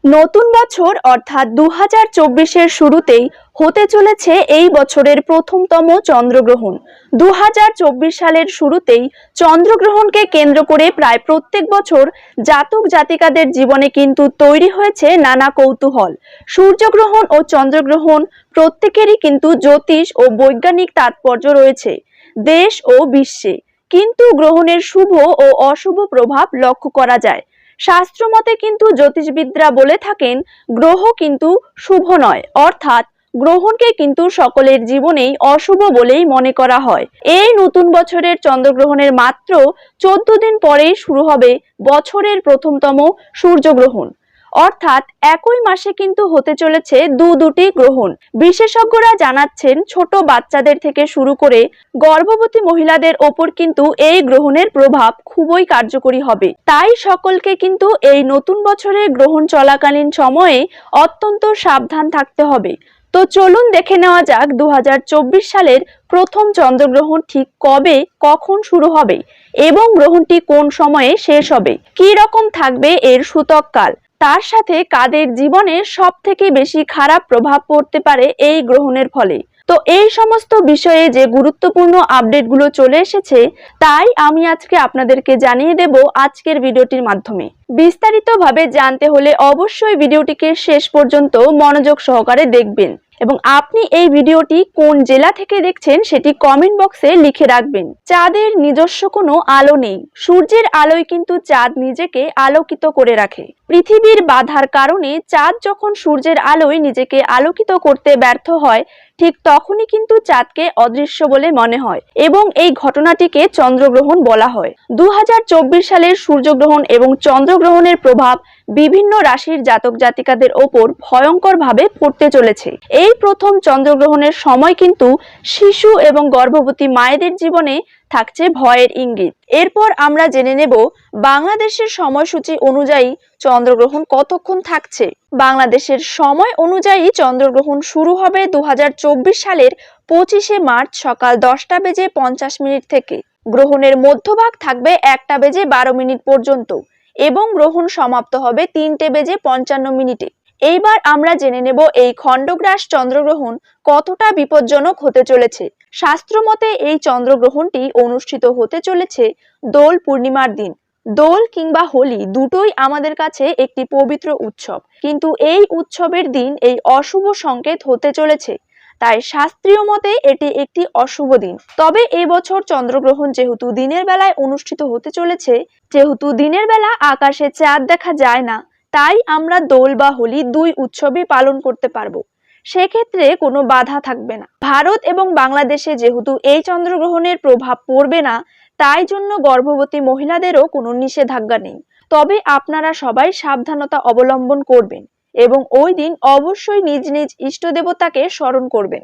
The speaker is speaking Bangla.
নতুন বছর অর্থাৎ 2024-এর শুরুতেই হতে চলেছে এই বছরের প্রথমতম চন্দ্রগ্রহণ। 2024 সালের শুরুতেই চন্দ্রগ্রহণকে কেন্দ্র করে প্রায় প্রত্যেক বছর জাতক জাতিকাদের জীবনে কিন্তু তৈরি হয়েছে নানা কৌতূহল। সূর্যগ্রহণ ও চন্দ্রগ্রহণ প্রত্যেকেরই কিন্তু জ্যোতিষ ও বৈজ্ঞানিক তাৎপর্য রয়েছে দেশ ও বিশ্বে, কিন্তু গ্রহণের শুভ ও অশুভ প্রভাব লক্ষ্য করা যায়। শাস্ত্রমতে কিন্তু জ্যোতিষবিদরা বলে থাকেন গ্রহ কিন্তু শুভ নয়, অর্থাৎ গ্রহণকে কিন্তু সকলের জীবনেই অশুভ বলেই মনে করা হয়। এই নতুন বছরের চন্দ্রগ্রহণের মাত্র 14 দিন পরেই শুরু হবে বছরের প্রথমতম সূর্যগ্রহণ, অর্থাৎ একই মাসে কিন্তু হতে চলেছে দুটি গ্রহণ। বিশেষজ্ঞরা জানাচ্ছেন ছোট বাচ্চাদের থেকে শুরু করে গর্ভবতী মহিলাদের ওপর কিন্তু এই গ্রহণের প্রভাব খুবই কার্যকরী হবে। তাই সকলকে কিন্তু এই নতুন বছরের গ্রহণ চলাকালীন সময়ে অত্যন্ত সাবধান থাকতে হবে। তো চলুন দেখে নেওয়া যাক 2024 সালের প্রথম চন্দ্রগ্রহণ ঠিক কবে কখন শুরু হবে এবং গ্রহণটি কোন সময়ে শেষ হবে, কি রকম থাকবে এর সূতক কাল, তার সাথে কাদের জীবনে সব থেকে বেশি খারাপ প্রভাব পড়তে পারে এই গ্রহণের ফলে। তো এই সমস্ত বিষয়ে যে গুরুত্বপূর্ণ আপডেটগুলো চলে এসেছে তাই আমি আজকে আপনাদেরকে জানিয়ে দেব আজকের ভিডিওটির মাধ্যমে। বিস্তারিতভাবে জানতে হলে অবশ্যই ভিডিওটিকে শেষ পর্যন্ত মনোযোগ সহকারে দেখবেন এবং আপনি এই ভিডিওটি কোন জেলা থেকে দেখছেন সেটি কমেন্ট বক্সে লিখে রাখবেন। চাঁদের নিজস্ব কোনো আলো নেই, সূর্যের আলোয় কিন্তু চাঁদ নিজেকে আলোকিত করে রাখে। পৃথিবীর বাধার কারণে চাঁদ যখন সূর্যের আলোয় নিজেকে আলোকিত করতে ব্যর্থ হয়, ঠিক তখনই কিন্তু চাঁদকে অদৃশ্য বলে মনে হয় এবং এই ঘটনাটিকে চন্দ্রগ্রহণ বলা হয়। 2024 সালের সূর্যগ্রহণ এবং চন্দ্রগ্রহণের প্রভাব বিভিন্ন রাশির জাতক জাতিকাদের ওপর ভয়ঙ্কর ভাবে পড়তে চলেছে। এই প্রথম চন্দ্রগ্রহণের সময় কিন্তু শিশু এবং গর্ভবতী মায়েদের জীবনে থাকছে ভয়ের ইঙ্গিত। এরপর আমরা জেনে নেব বাংলাদেশের সময়সূচি অনুযায়ী চন্দ্রগ্রহণ কতক্ষণ থাকছে। বাংলাদেশের সময় অনুযায়ী চন্দ্রগ্রহণ শুরু হবে 2024 সালের 25শে মার্চ সকাল 10:50 থেকে। গ্রহণের মধ্যভাগ থাকবে 1:12 পর্যন্ত এবং গ্রহণ সমাপ্ত হবে 3:55। এইবার আমরা জেনে নেব এই খণ্ডগ্রাস চন্দ্রগ্রহণ কতটা বিপজ্জনক হতে চলেছে। শাস্ত্রমতে এই চন্দ্রগ্রহণটি অনুষ্ঠিত হতে চলেছে দোল পূর্ণিমার দিন। দোল কিংবা হোলি দুটোই আমাদের কাছে একটি পবিত্র উৎসব, কিন্তু এই উৎসবের দিন এই অশুভ সংকেত হতে চলেছে, তাই শাস্ত্রীয় মতে এটি একটি অশুভ দিন। তবে এবছর চন্দ্রগ্রহণ যেহেতু দিনের বেলায় অনুষ্ঠিত হতে চলেছে, যেহেতু দিনের বেলা আকাশে চাঁদ দেখা যায় না, তাই আমরা দোল বা হোলি দুই উৎসবই পালন করতে পারবো, সেক্ষেত্রে কোনো বাধা থাকবে না। ভারত এবং বাংলাদেশে যেহেতু এই চন্দ্রগ্রহণের প্রভাব পড়বে না, তাই জন্য গর্ভবতী মহিলাদেরও কোনো নিষেধাজ্ঞা নেই। তবে আপনারা সবাই সাবধানতা অবলম্বন করবেন এবং ওই দিন অবশ্যই নিজ নিজ ইষ্ট দেবতাকে স্মরণ করবেন।